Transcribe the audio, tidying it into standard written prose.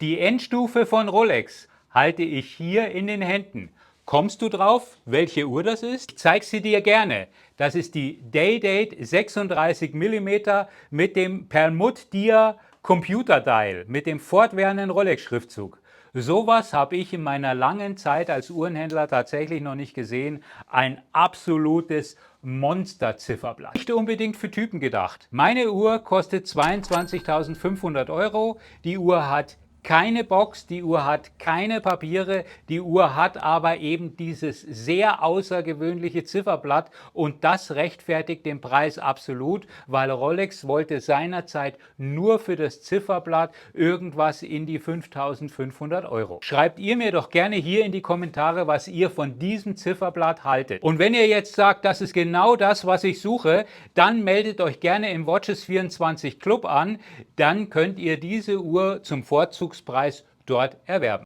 Die Endstufe von Rolex halte ich hier in den Händen. Kommst du drauf, welche Uhr das ist? Ich zeige sie dir gerne. Das ist die Day-Date 36 mm mit dem Perlmutt-Dia Computer Dial, mit dem fortwährenden Rolex-Schriftzug. Sowas habe ich in meiner langen Zeit als Uhrenhändler tatsächlich noch nicht gesehen. Ein absolutes Monster-Zifferblatt. Nicht unbedingt für Typen gedacht. Meine Uhr kostet 22.500 Euro. Die Uhr hat keine Box, die Uhr hat keine Papiere, die Uhr hat aber eben dieses sehr außergewöhnliche Zifferblatt und das rechtfertigt den Preis absolut, weil Rolex wollte seinerzeit nur für das Zifferblatt irgendwas in die 5.500 Euro. Schreibt ihr mir doch gerne hier in die Kommentare, was ihr von diesem Zifferblatt haltet. Und wenn ihr jetzt sagt, das ist genau das, was ich suche, dann meldet euch gerne im Watches24 Club an, dann könnt ihr diese Uhr zum Vorzugspreis dort erwerben.